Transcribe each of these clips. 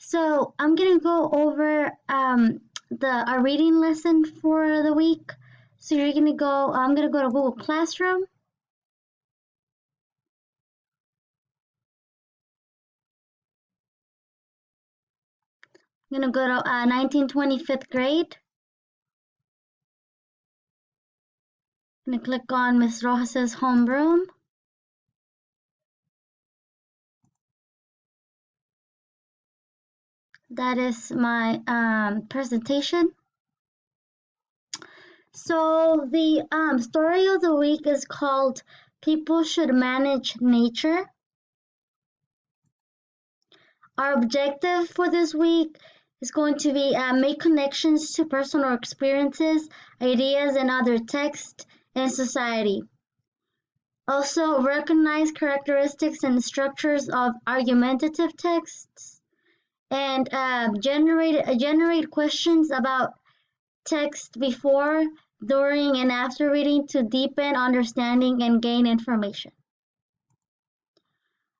So I'm gonna go over our reading lesson for the week. So you're gonna go. I'm gonna go to Google Classroom. I'm gonna go to 1920 fifth grade. I'm gonna click on Miss Rojas's homeroom. That is my presentation. So the story of the week is called People Should Manage Nature. Our objective for this week is going to be make connections to personal experiences, ideas, and other texts in society. Also, recognize characteristics and structures of argumentative texts, and generate questions about text before, during, and after reading to deepen understanding and gain information.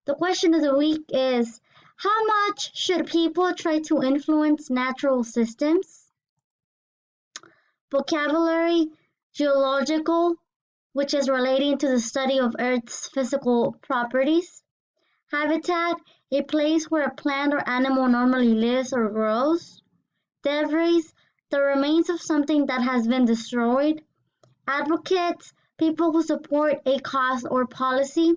The question of the week is, how much should people try to influence natural systems? Vocabulary, geological, which is relating to the study of Earth's physical properties. Habitat, a place where a plant or animal normally lives or grows. Debris, the remains of something that has been destroyed. Advocates, people who support a cause or policy.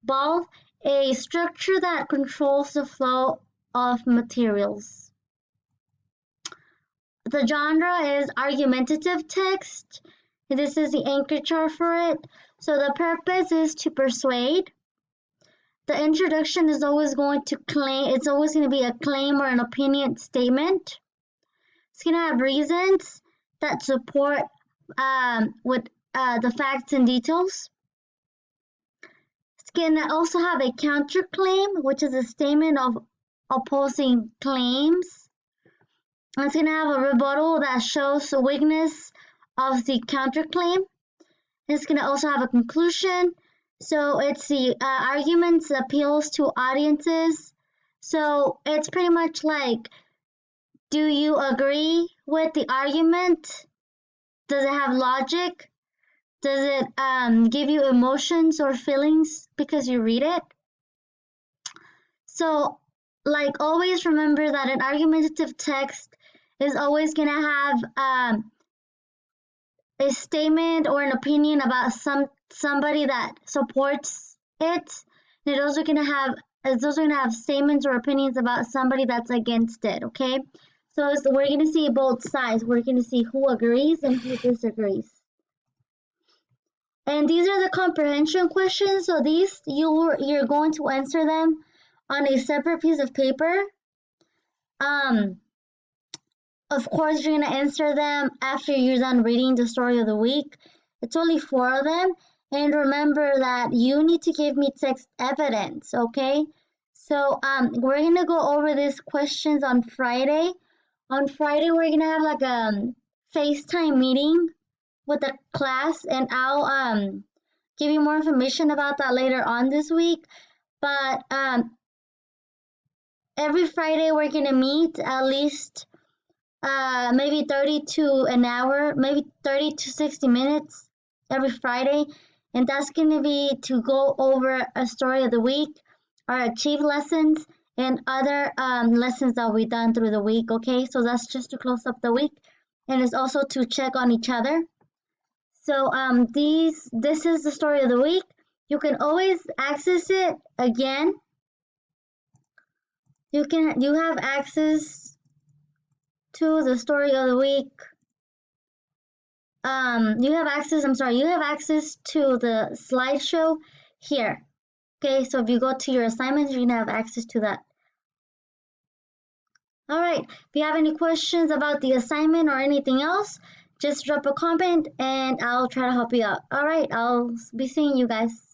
Bulk, a structure that controls the flow of materials. The genre is argumentative text. This is the anchor chart for it. So the purpose is to persuade. The introduction is always going to it's always going to be a claim or an opinion statement. It's going to have reasons that support with the facts and details. It's going to also have a counterclaim, which is a statement of opposing claims. It's going to have a rebuttal that shows the weakness of the counterclaim. It's going to also have a conclusion. So it's the arguments appeals to audiences. So it's pretty much like, do you agree with the argument? Does it have logic? Does it give you emotions or feelings because you read it? So, like, always remember that an argumentative text is always going to have a statement or an opinion about somebody that supports it. And it's also going to have statements or opinions about somebody that's against it, okay? So we're going to see both sides. We're going to see who agrees and who disagrees. And these are the comprehension questions. So these, you're going to answer them on a separate piece of paper. Of course, you're going to answer them after you're done reading the story of the week. It's only 4 of them. And remember that you need to give me text evidence, okay? So we're going to go over these questions on Friday. On Friday, we're going to have like a FaceTime meeting with the class, and I'll give you more information about that later on this week. But every Friday, we're going to meet at least maybe 30 to an hour, maybe 30 to 60 minutes every Friday. And that's going to be to go over a story of the week, our achieve lessons, and other lessons that we've done through the week, okay? So that's just to close up the week. And it's also to check on each other. So this is the story of the week. You can always access it again. You have access to the story of the week. You have access to the slideshow here. Okay, so if you go to your assignments, you're gonna have access to that. All right, if you have any questions about the assignment or anything else, just drop a comment and I'll try to help you out. All right, I'll be seeing you guys.